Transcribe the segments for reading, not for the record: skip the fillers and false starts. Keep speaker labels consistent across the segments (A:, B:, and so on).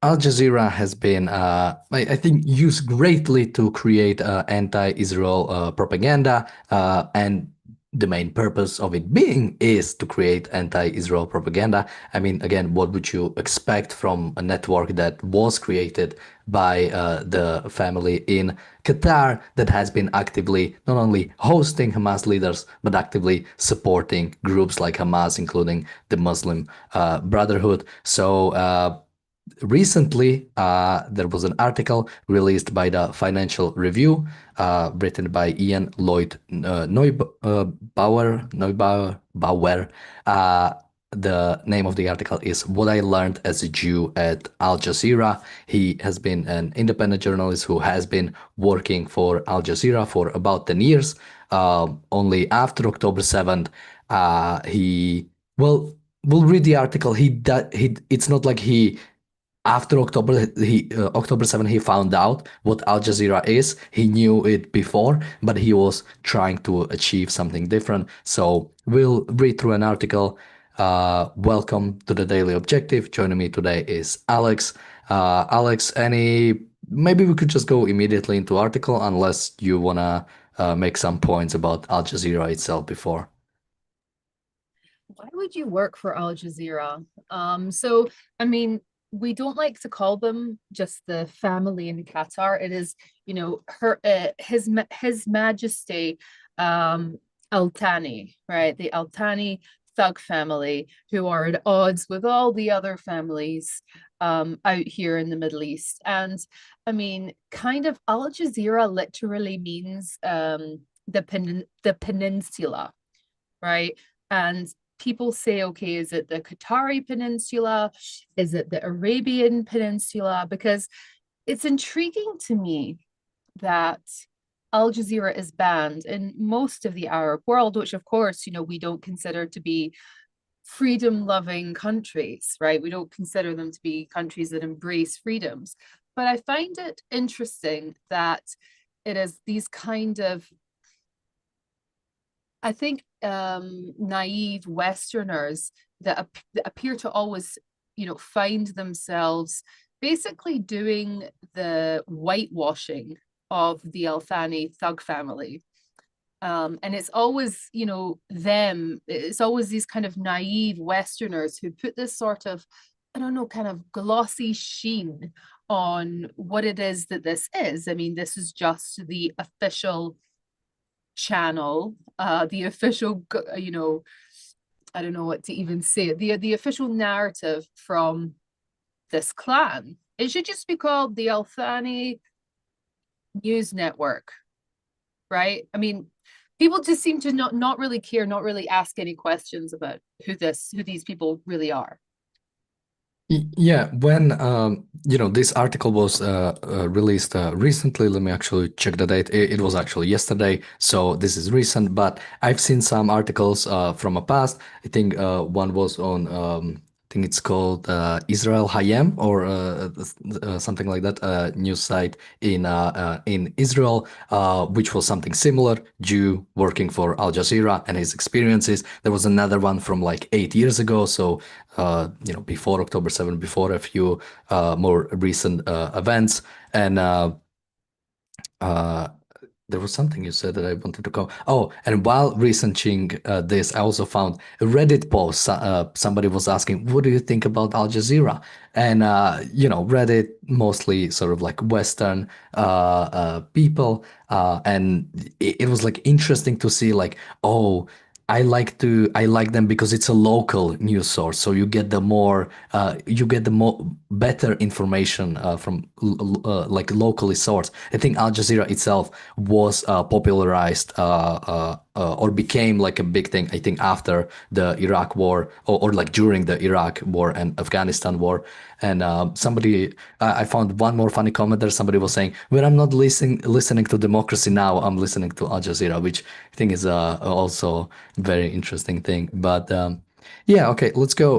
A: Al Jazeera has been, I think, used greatly to create anti-Israel propaganda, and the main purpose of it being is to create anti-Israel propaganda. I mean, again, what would you expect from a network that was created by the family in Qatar that has been actively not only hosting Hamas leaders, but actively supporting groups like Hamas, including the Muslim Brotherhood. So, recently, there was an article released by the Financial Review, written by Ian Lloyd Bauer. The name of the article is What I Learned as a Jew at Al Jazeera. He has been an independent journalist who has been working for Al Jazeera for about 10 years. Only after October 7th, well, we'll read the article. It's not like he after October 7th he found out what Al Jazeera is. He knew it before, but he was trying to achieve something different. So we'll read through an article. Welcome to the Daily Objective. Joining me today is Alex. Alex, any maybe we could just go immediately into article unless you wanna make some points about Al Jazeera itself before.
B: Why would you work for Al Jazeera? So, I mean, we don't like to call them just the family in Qatar. It is, His Majesty Al Thani, right? The Al Thani thug family who are at odds with all the other families out here in the Middle East. And I mean, kind of Al Jazeera literally means the peninsula, right? And people say, okay, is it the Qatari Peninsula? Is it the Arabian Peninsula? Because it's intriguing to me that Al Jazeera is banned in most of the Arab world, which of course, we don't consider to be freedom loving countries, right? We don't consider them to be countries that embrace freedoms. But I find it interesting that it is these kind of, I think, naive Westerners that appear to always, find themselves basically doing the whitewashing of the Al Thani thug family. And it's always, it's always these kind of naive Westerners who put this sort of, I don't know, kind of glossy sheen on what it is that this is. I mean, this is just the official channel, the official, I don't know what to even say, the official narrative from this clan. It should just be called the Al Thani News Network, right? I mean, people just seem to not really care, not really ask any questions about who these people really are.
A: Yeah, when this article was released recently, let me actually check the date. It was actually yesterday, so this is recent. But I've seen some articles from a past. I think one was on I think it's called Israel Hayem or something like that, news site in Israel, which was something similar. Jew working for Al Jazeera and his experiences. There was another one from like 8 years ago, so before October 7th, before a few more recent events. And uh, there was something you said that I wanted to go. Oh, and while researching this, I also found a Reddit post. Somebody was asking, "What do you think about Al Jazeera?" And Reddit mostly sort of like Western people, and it was like interesting to see like, oh. I like them because it's a local news source, so you get the more better information from like locally sourced. I think Al Jazeera itself was popularized or became like a big thing, I think, after the Iraq war or like during the Iraq war and Afghanistan war. And I found one more funny comment there. Somebody was saying, "When I'm not listening to democracy now, I'm listening to Al Jazeera," which I think is also very interesting thing. But yeah, okay, let's go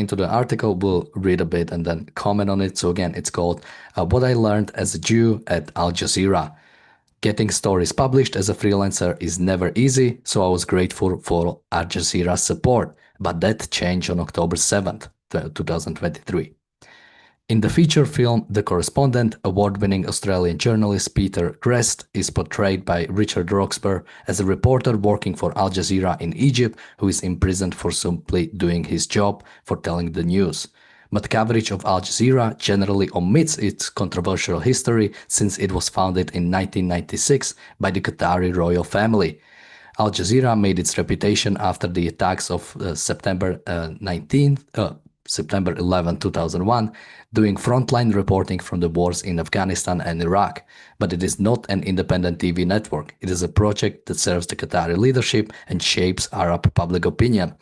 A: into the article. We'll read a bit and then comment on it. So again, it's called What I Learned as a Jew at Al Jazeera. Getting stories published as a freelancer is never easy, so I was grateful for Al Jazeera's support. But that changed on October 7th, 2023. In the feature film, The Correspondent, award-winning Australian journalist Peter Grest is portrayed by Richard Roxburgh as a reporter working for Al Jazeera in Egypt who is imprisoned for simply doing his job for telling the news. But coverage of Al Jazeera generally omits its controversial history since it was founded in 1996 by the Qatari royal family. Al Jazeera made its reputation after the attacks of September 11, 2001, doing frontline reporting from the wars in Afghanistan and Iraq. But it is not an independent TV network. It is a project that serves the Qatari leadership and shapes Arab public opinion.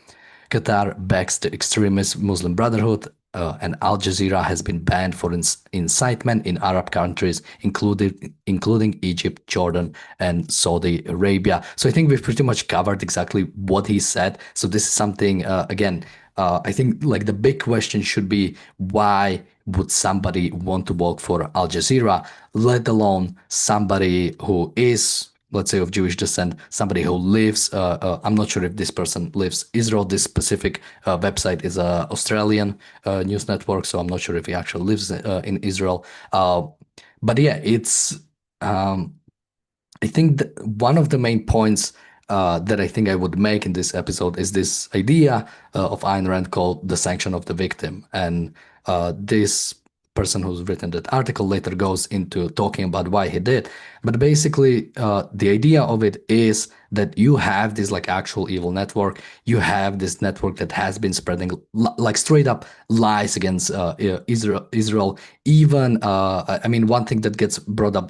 A: Qatar backs the extremist Muslim Brotherhood, and Al Jazeera has been banned for incitement in Arab countries, including Egypt, Jordan, and Saudi Arabia. So I think we've pretty much covered exactly what he said. So this is something, again, I think like the big question should be why would somebody want to work for Al Jazeera, let alone somebody who is, let's say, of Jewish descent, somebody who lives, I'm not sure if this person lives Israel. This specific website is a Australian news network, so I'm not sure if he actually lives in Israel. But yeah, it's, I think that one of the main points that I think I would make in this episode is this idea of Ayn Rand called the sanction of the victim. And this person who's written that article later goes into talking about why he did. But basically, the idea of it is that you have this like actual evil network. You have this network that has been spreading like straight up lies against Israel. Even, I mean, one thing that gets brought up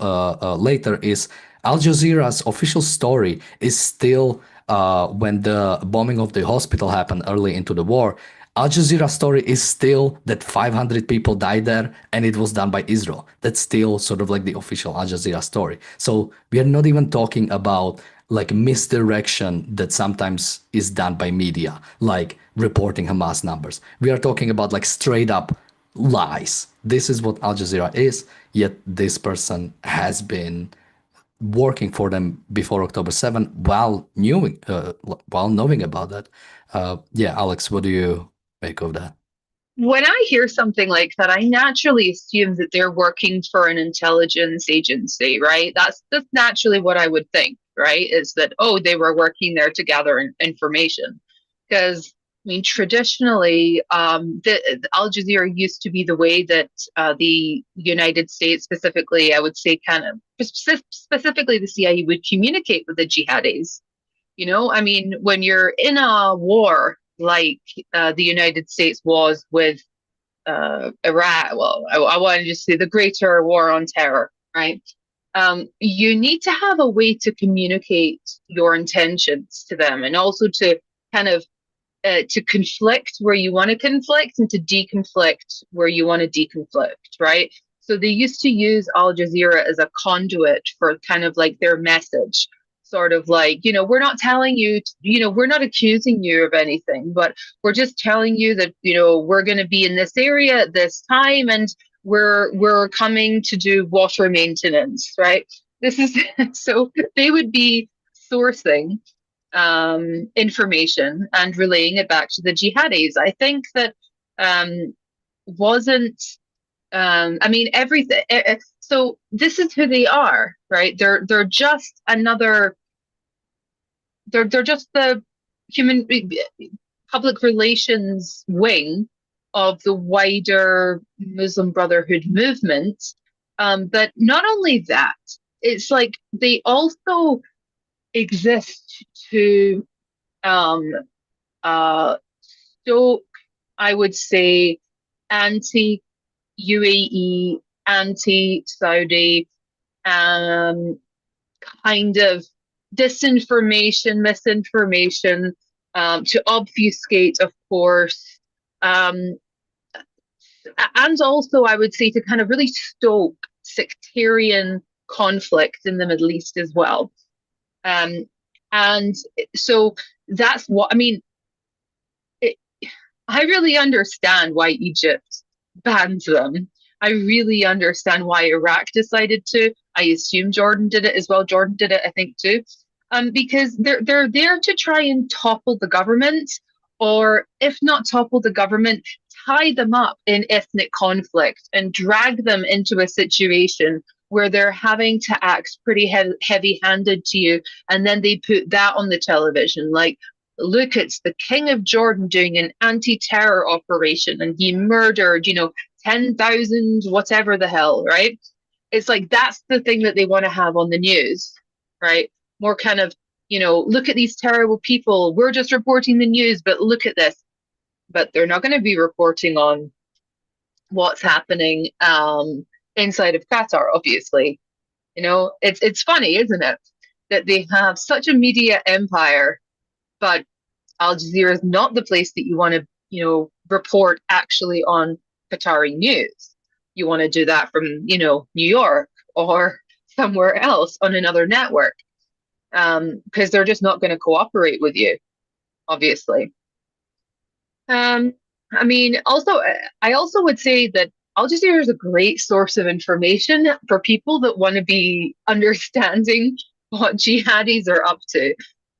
A: later is Al Jazeera's official story is still when the bombing of the hospital happened early into the war. Al Jazeera's story is still that 500 people died there and it was done by Israel. That's still sort of like the official Al Jazeera story. So we are not even talking about like misdirection that sometimes is done by media, like reporting Hamas numbers. We are talking about like straight up lies. This is what Al Jazeera is, yet this person has been working for them before October 7 while knowing about that. Yeah, Alex, what do you make of that?
C: When I hear something like that, I naturally assume that they're working for an intelligence agency, right? That's naturally what I would think, right? Is that, oh, they were working there to gather information. Because, I mean, traditionally, the Al Jazeera used to be the way that the United States, specifically, I would say kind of specifically the CIA, would communicate with the jihadis. You know, I mean, when you're in a war like the United States was with Iraq, well, I want to just say the greater war on terror, right? You need to have a way to communicate your intentions to them and also to kind of to conflict where you want to conflict and to deconflict where you want to deconflict, right? So they used to use Al Jazeera as a conduit for kind of like their message, sort of like, you know, we're not telling you, we're not accusing you of anything, but we're just telling you that, we're going to be in this area at this time and we're coming to do water maintenance, right? This is so they would be sourcing information and relaying it back to the jihadis. I think that wasn't I mean everything. So this is who they are, right? They're just another. They're just the human public relations wing of the wider Muslim Brotherhood movement. But not only that, it's like they also exist to stoke, I would say, anti-UAE, anti-Saudi, kind of disinformation, misinformation, to obfuscate, of course, and also I would say to kind of really stoke sectarian conflict in the Middle East as well. And so that's what I mean. I really understand why Egypt banned them. I really understand why Iraq decided to. I assume Jordan did it as well. Jordan did it, I think, too. Because they're there to try and topple the government, or if not topple the government, tie them up in ethnic conflict and drag them into a situation where they're having to act pretty heavy-handed to you, and then they put that on the television, like, look, it's the King of Jordan doing an anti-terror operation, and he murdered, 10,000 whatever the hell, right? It's like that's the thing that they want to have on the news, right? More kind of, look at these terrible people. We're just reporting the news, but look at this. But they're not going to be reporting on what's happening inside of Qatar, obviously. It's funny, isn't it, that they have such a media empire, but Al Jazeera is not the place that you want to, report actually on Qatari news. You want to do that from, New York or somewhere else on another network, because they're just not going to cooperate with you, obviously. I mean, I also would say that Al Jazeera is a great source of information for people that want to be understanding what jihadis are up to.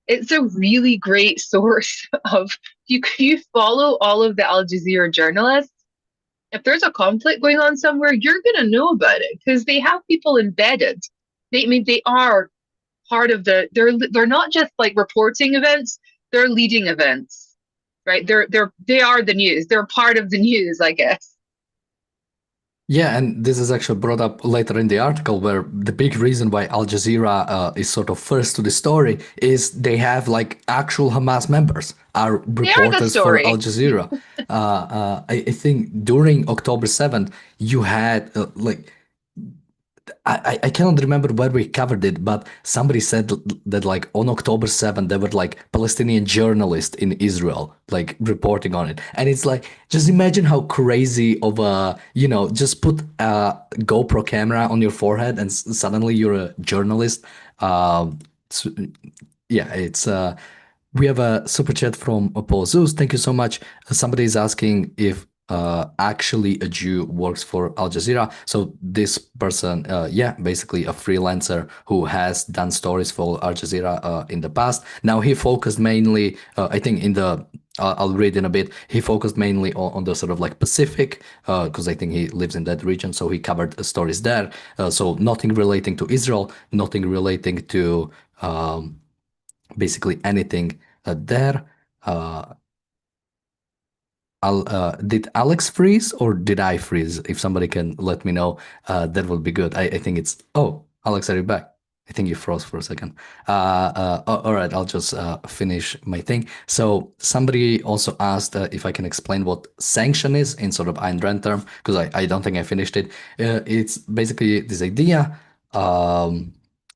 C: It's a really great source of, you follow all of the Al Jazeera journalists. If there's a conflict going on somewhere, you're going to know about it because they have people embedded. They are part of they're not just like reporting events, they're leading events, right? They are the news. They're part of the news, I guess.
A: Yeah, and this is actually brought up later in the article, where the big reason why Al Jazeera is sort of first to the story is they have like actual Hamas members are reporters for Al Jazeera. I think during October 7th, you had I cannot remember where we covered it, but somebody said that like on October 7th, there were like Palestinian journalists in Israel, like reporting on it. And it's like, just imagine how crazy of a, just put a GoPro camera on your forehead and suddenly you're a journalist. We have a super chat from Paul Zeus. Thank you so much. Somebody is asking if actually a Jew works for Al Jazeera. So this person, basically a freelancer who has done stories for Al Jazeera in the past. Now he focused mainly, I think I'll read in a bit, he focused mainly on the sort of like Pacific, because I think he lives in that region. So he covered stories there. So nothing relating to Israel, nothing relating to basically anything there. Did Alex freeze or did I freeze? If somebody can let me know, that would be good. I think it's, oh, Alex, are you back? I think you froze for a second. All right, I'll just finish my thing. So somebody also asked if I can explain what sanction is in sort of Ayn Rand term, because I don't think I finished it. It's basically this idea.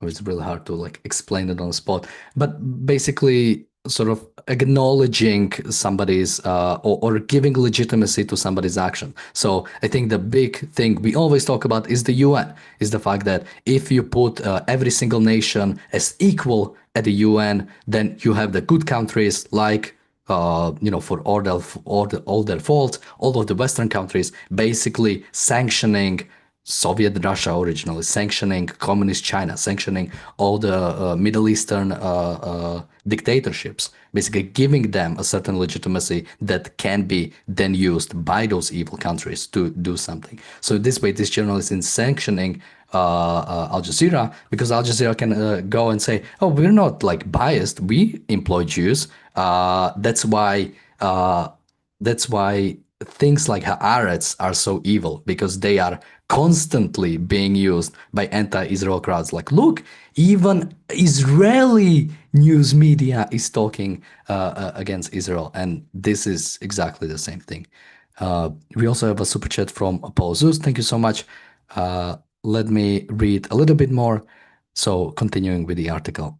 A: It's really hard to like explain it on the spot, but basically sort of acknowledging somebody's or giving legitimacy to somebody's action. So I think the big thing we always talk about is the UN, is the fact that if you put every single nation as equal at the UN, then you have the good countries like for all their faults, all of the Western countries basically sanctioning Soviet Russia originally, sanctioning communist China, sanctioning all the Middle Eastern dictatorships, basically giving them a certain legitimacy that can be then used by those evil countries to do something. So this way, this journalist is sanctioning Al Jazeera, because Al Jazeera can go and say, oh, we're not like biased, we employ Jews. That's why things like Haaretz are so evil, because they are constantly being used by anti-Israel crowds. Like, look, even Israeli news media is talking against Israel, and this is exactly the same thing. We also have a super chat from Paul Zeus. Thank you so much. Let me read a little bit more. So continuing with the article.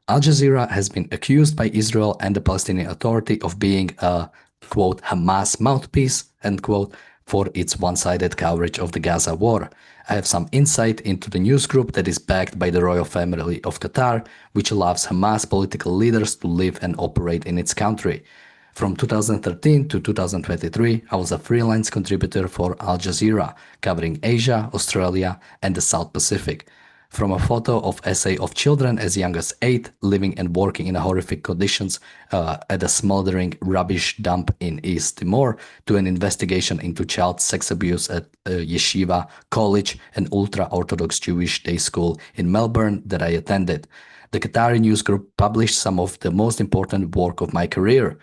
A: Al Jazeera has been accused by Israel and the Palestinian Authority of being a, quote, Hamas mouthpiece, end quote, for its one-sided coverage of the Gaza war. I have some insight into the news group that is backed by the royal family of Qatar, which allows Hamas political leaders to live and operate in its country. From 2013 to 2023, I was a freelance contributor for Al Jazeera, covering Asia, Australia, and the South Pacific. from a photo of essay of children as young as 8 living and working in horrific conditions at a smoldering rubbish dump in East Timor to an investigation into child sex abuse at a yeshiva, college, and ultra-Orthodox Jewish day school in Melbourne that I attended. The Qatari news group published some of the most important work of my career.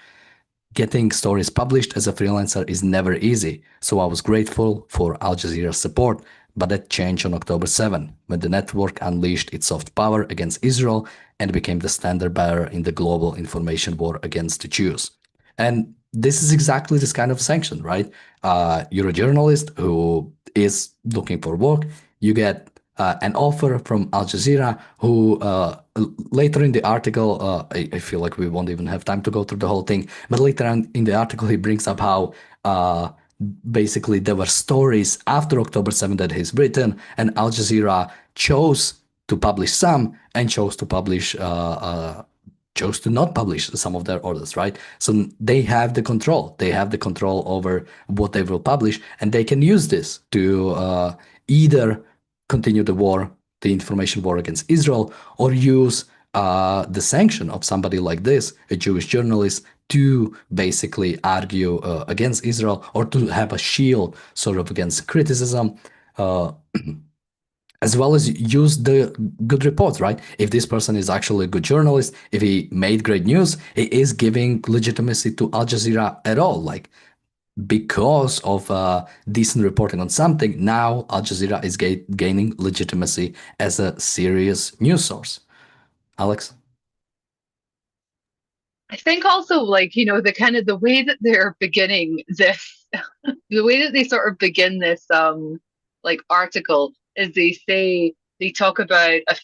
A: Getting stories published as a freelancer is never easy, so I was grateful for Al Jazeera's support, but that changed on October 7, when the network unleashed its soft power against Israel and became the standard bearer in the global information war against the Jews. And this is exactly this kind of sanction, right? You're a journalist who is looking for work, you get an offer from Al Jazeera, who later in the article, I feel like we won't even have time to go through the whole thing, but later on in the article, he brings up how basically there were stories after October 7 that he's written, and Al Jazeera chose to publish some and chose to not publish some of their orders, right? So they have the control. They have the control over what they will publish, and they can use this to either continue the war, the information war against Israel, or use the sanction of somebody like this, a Jewish journalist, to basically argue against Israel or to have a shield sort of against criticism. As well as use the good reports, right? If this person is actually a good journalist, if he made great news, he is giving legitimacy to Al Jazeera at all. Like, because of decent reporting on something, now Al Jazeera is gaining legitimacy as a serious news source. Alex?
C: I think also, like, the kind of the way that they're beginning this, the way that they sort of begin this like article is they talk about a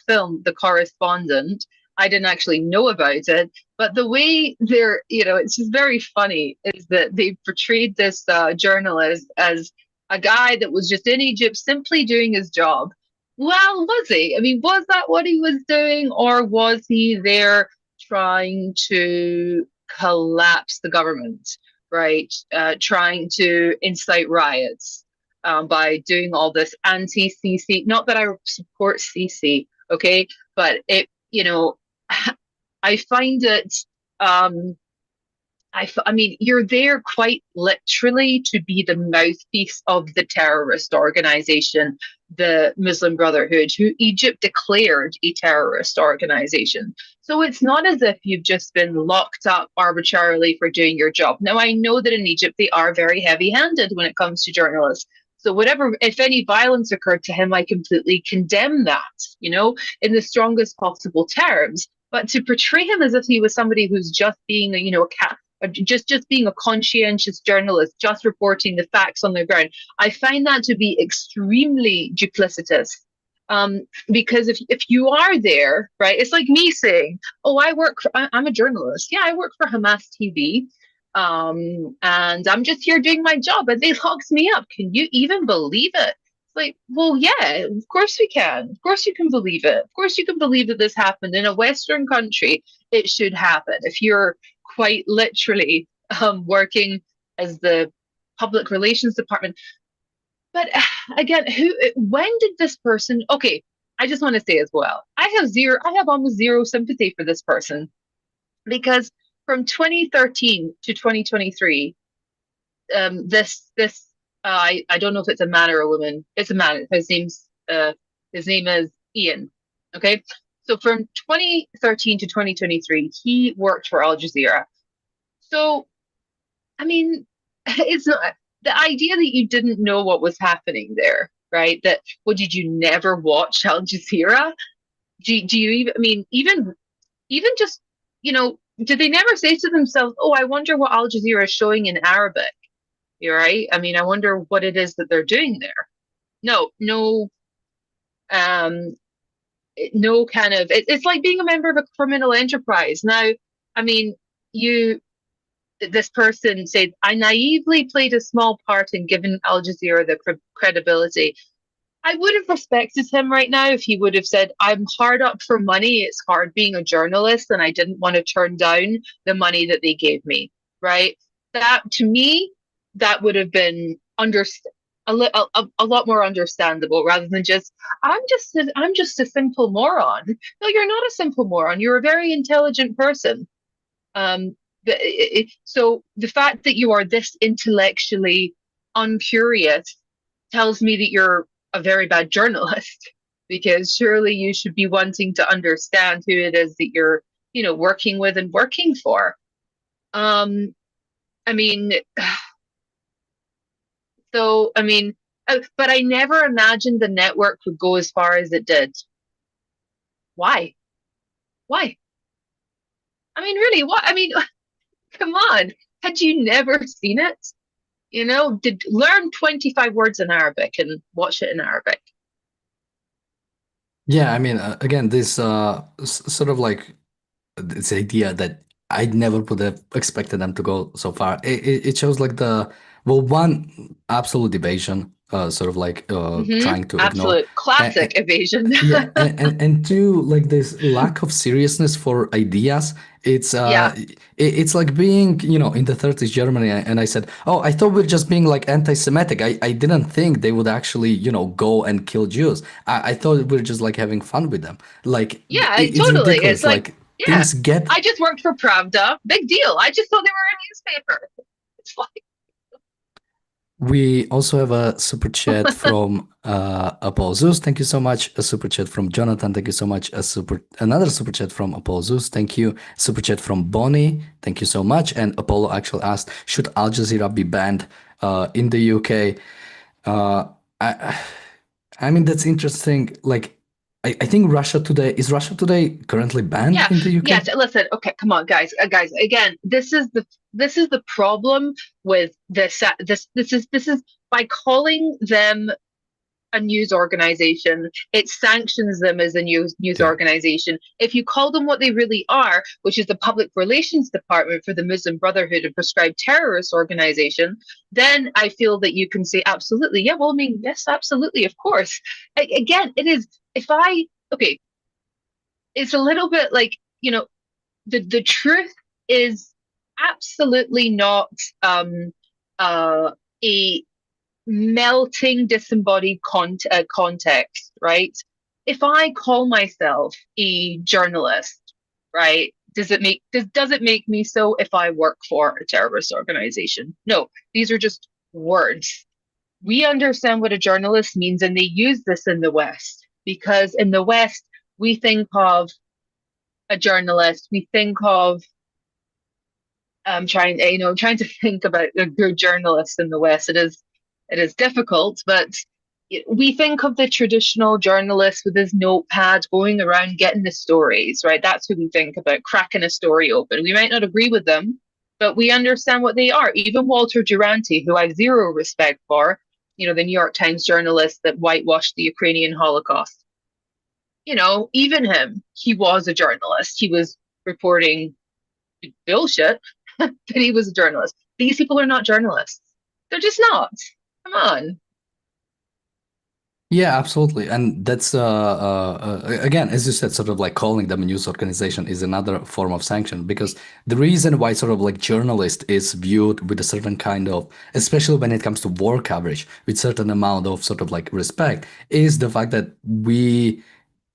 C: film, The Correspondent. I didn't actually know about it, but the way it's just very funny is that they portrayed this journalist as a guy that was just in Egypt simply doing his job. Well, was he? I mean, was that what he was doing, or was he there trying to collapse the government, right? Trying to incite riots by doing all this anti-CC. Not that I support CC, okay, but I find it. I mean, you're there quite literally to be the mouthpiece of the terrorist organization, the Muslim Brotherhood, who Egypt declared a terrorist organization. So it's not as if you've just been locked up arbitrarily for doing your job. Now, I know that in Egypt, they are very heavy-handed when it comes to journalists. So whatever, if any violence occurred to him, I completely condemn that, in the strongest possible terms. But to portray him as if he was somebody who's just being, just being a conscientious journalist, just reporting the facts on the ground, I find that to be extremely duplicitous. Because if you are there, right, it's like me saying, "Oh, I'm a journalist. Yeah, I work for Hamas TV, and I'm just here doing my job, and they locked me up. Can you even believe it?" It's like, well, yeah, of course we can. Of course you can believe it. Of course you can believe that this happened in a Western country. It should happen. If you're quite literally working as the public relations department. But again, when did this person, okay, I just want to say as well, I have almost zero sympathy for this person, because from 2013 to 2023, I don't know if it's a man or a woman. It's a man. His name is Ian. Okay. So from 2013 to 2023, he worked for Al Jazeera. So, I mean, it's not the idea that you didn't know what was happening there, right? Did you never watch Al Jazeera? Do you even, I mean, even just, did they never say to themselves, "Oh, I wonder what Al Jazeera is showing in Arabic"? You're right. I mean, I wonder what it is that they're doing there. No, no kind of, it's like being a member of a criminal enterprise. Now, I mean, this person said, "I naively played a small part in giving Al Jazeera the credibility." I would have respected him right now if he would have said, "I'm hard up for money. It's hard being a journalist, and I didn't want to turn down the money that they gave me." Right? That, to me, that would have been a lot more understandable rather than just I'm just a simple moron. No, you're not a simple moron. You're a very intelligent person. So the fact that you are this intellectually uncurious tells me that you're a very bad journalist because surely you should be wanting to understand who it is that you're, working with and working for. Um, I mean, but I never imagined the network would go as far as it did. Why? Why? I mean, really, what? I mean, come on. Had you never seen it? Did learn 25 words in Arabic and watch it in Arabic.
A: Yeah, I mean, again, this sort of like this idea that I never would have expected them to go so far. It shows like one absolute evasion, sort of like trying to ignore.
C: Absolute classic evasion.
A: Yeah, and two, like this lack of seriousness for ideas. It's
C: Yeah.
A: it's like being, in the 30s Germany, and I said, oh, I thought we're just being like anti-Semitic. I didn't think they would actually, go and kill Jews. I thought we're just like having fun with them. Like
C: Yeah,
A: it's
C: totally. It's
A: ridiculous.
C: like,
A: Like
C: yeah,
A: things get.
C: I just worked for Pravda. Big deal. I just thought they were a newspaper. It's like,
A: We also have a super chat from Apollo Zeus. Thank you so much. A super chat from Jonathan. Thank you so much. Another super chat from Apollo Zeus. Thank you. Super chat from Bonnie. Thank you so much. And Apollo actually asked, should Al Jazeera be banned in the UK? Uh, I, I mean, that's interesting. Like, I think Russia Today currently banned
C: yeah,
A: in the UK?
C: yes. Listen, okay, come on, guys. Again, this is the problem with this. This is by calling them a news organization, it sanctions them as a news
A: Yeah.
C: organization. If you call them what they really are, which is the public relations department for the Muslim Brotherhood and prescribed terrorist organization, then I feel that you can say absolutely, yeah, well, I mean, yes, absolutely, of course. Again, it is, okay, it's a little bit like, the truth is absolutely not a melting disembodied context, right? If I call myself a journalist, right, does it make me so if I work for a terrorist organization? No, these are just words. We understand what a journalist means, and they use this in the West because in the West we think of a journalist, we think of trying to think about a good journalist in the West. It is difficult, but we think of the traditional journalist with his notepad going around getting the stories, right? That's who we think about, cracking a story open. We might not agree with them, but we understand what they are. Even Walter Duranty, who I have zero respect for, the New York Times journalist that whitewashed the Ukrainian Holocaust. Even him, he was a journalist. He was reporting bullshit, but he was a journalist. These people are not journalists. They're just not. Come on.
A: Yeah, absolutely. And that's again, as you said, sort of like calling them a news organization is another form of sanction because the reason why sort of like journalist is viewed with a certain kind of, especially when it comes to war coverage, with certain amount of sort of like respect, is the fact that we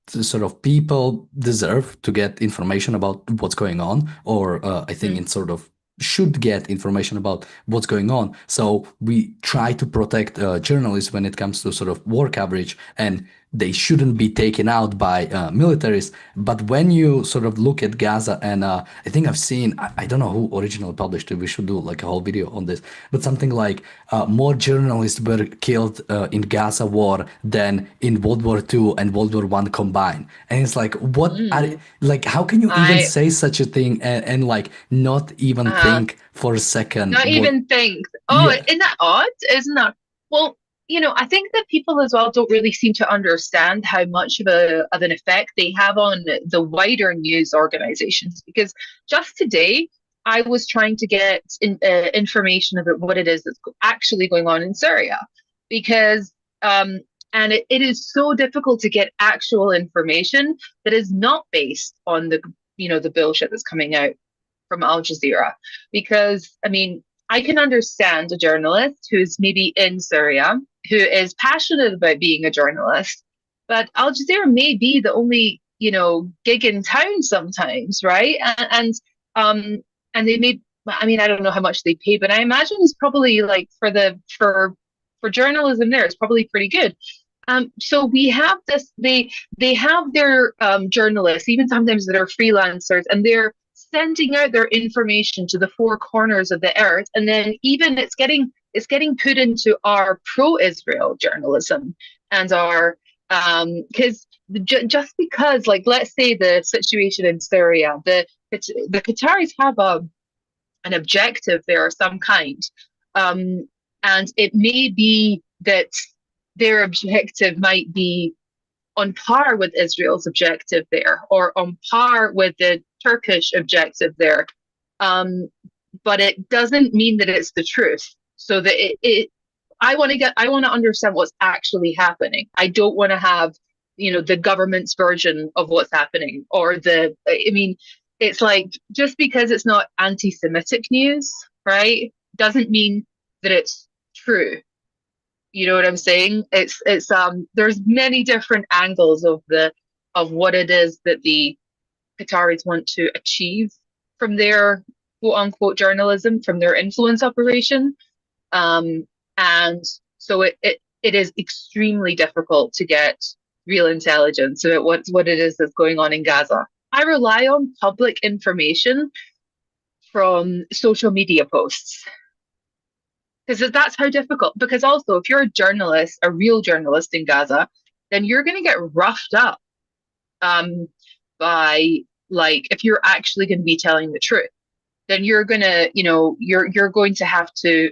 A: sort of people deserve to get information about what's going on, or I think
C: Mm.
A: in sort of should get information about what's going on. So we try to protect journalists when it comes to sort of war coverage, and they shouldn't be taken out by militaries. But when you sort of look at Gaza, and I think I've seen, I don't know who originally published it. We should do like a whole video on this, but something like more journalists were killed in Gaza war than in World War II and World War One combined. And it's like,
C: Mm.
A: like, how can you even
C: I
A: say such a thing and like not even
C: uh
A: think for a second
C: not
A: what?
C: even think. Oh,
A: Yeah,
C: isn't that odd? Isn't that? Well, I think that people as well don't really seem to understand how much of an effect they have on the wider news organizations. Because just today, I was trying to get information about what it is that's actually going on in Syria, because and it is so difficult to get actual information that is not based on the bullshit that's coming out from Al Jazeera. Because I mean, I can understand a journalist who's maybe in Syria who is passionate about being a journalist, but Al Jazeera may be the only, gig in town sometimes, right? And they may, I mean, I don't know how much they pay, but I imagine it's probably like for journalism there, it's probably pretty good. So we have this, they have their journalists, even sometimes that are freelancers, and they're sending out their information to the four corners of the earth, and then even it's getting put into our pro-Israel journalism and our because just because, like, let's say the situation in Syria, the Qataris have an objective there of some kind, and it may be that their objective might be on par with Israel's objective there, or on par with the Turkish objective there. But it doesn't mean that it's the truth. So that I want to understand what's actually happening. I don't want to have, the government's version of what's happening, or I mean, it's like, just because it's not anti-Semitic news, right, doesn't mean that it's true. You know what I'm saying? It's there's many different angles of what it is that the Qataris want to achieve from their quote unquote journalism, from their influence operation. And so it is extremely difficult to get real intelligence about what it is that's going on in Gaza. I rely on public information from social media posts, because that's how difficult. Because also, if you're a journalist, a real journalist in Gaza, then you're going to get roughed up by, like, if you're actually going to be telling the truth, then you're going to, you're going to have to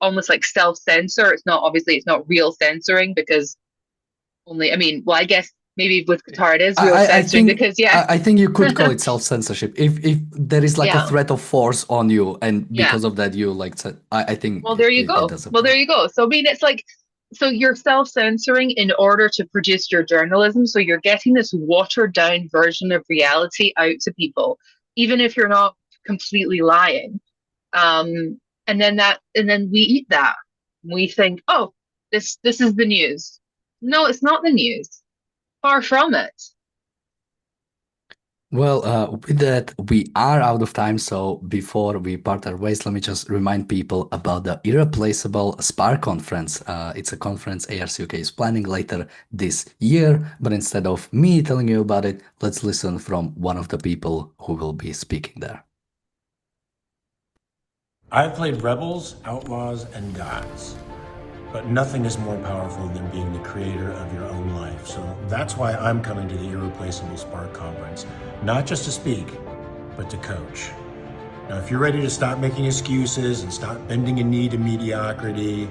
C: almost like self-censor. It's not real censoring, because I guess maybe with Qatar it is real censoring, because
A: I think you could call it self-censorship if there is like a threat of force on you, and because of that you I think.
C: Well, there you go. So I mean, it's like, so you're self-censoring in order to produce your journalism. So you're getting this watered down version of reality out to people, even if you're not completely lying. And then we eat that. We think, oh, this is the news. No, it's not the news. Far from it.
A: Well, with that, we are out of time. So before we part our ways, let me just remind people about the Irreplaceable Spark Conference. It's a conference ARCUK is planning later this year. But instead of me telling you about it, let's listen from one of the people who will be speaking there.
D: I've played rebels, outlaws, and gods. But nothing is more powerful than being the creator of your own life. So that's why I'm coming to the Irreplaceable Spark Conference. Not just to speak, but to coach. Now, if you're ready to stop making excuses and stop bending a knee to mediocrity,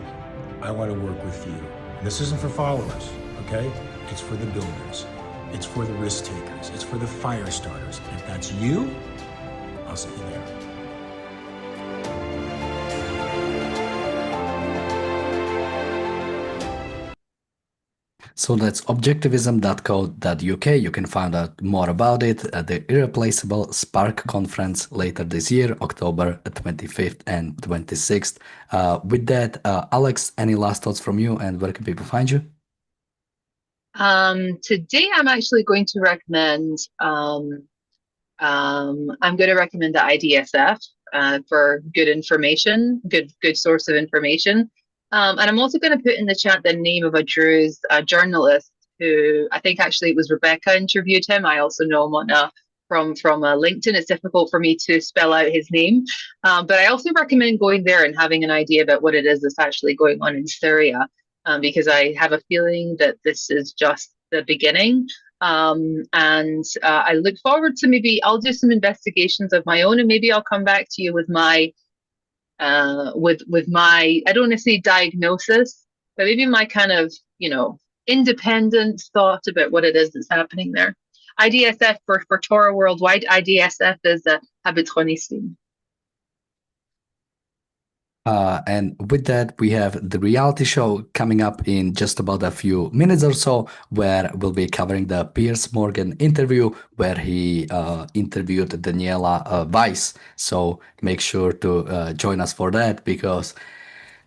D: I want to work with you. And this isn't for followers, okay? It's for the builders. It's for the risk takers. It's for the fire starters. And if that's you, I'll see you there.
A: So that's objectivism.co.uk. You can find out more about it at the Irreplaceable Spark Conference later this year, October 25th and 26th. With that, Alex, any last thoughts from you, and where can people find you?
C: Today I'm actually going to recommend the IDSF for good information, good source of information. And I'm also going to put in the chat the name of a Druze journalist who, I think actually it was Rebecca interviewed him. I also know him from LinkedIn. It's difficult for me to spell out his name. But I also recommend going there and having an idea about what it is that's actually going on in Syria, because I have a feeling that this is just the beginning. And I look forward to, maybe I'll do some investigations of my own, and maybe I'll come back to you with my I don't want to say diagnosis, but maybe my kind of, independent thought about what it is that's happening there. IDSF for Torah Worldwide, IDSF is Habitronistim.
A: And with that, we have the reality show coming up in just about a few minutes or so, where we'll be covering the Piers Morgan interview, where he interviewed Daniela Weiss. So make sure to join us for that, because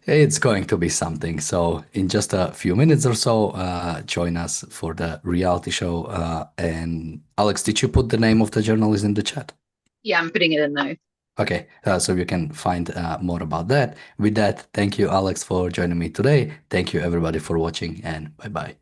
A: It's going to be something. So in just a few minutes or so, join us for the reality show. And Alex, did you put the name of the journalist in the chat?
C: Yeah, I'm putting it in there.
A: Okay, so you can find more about that. With that, thank you, Alex, for joining me today. Thank you, everybody, for watching, and bye-bye.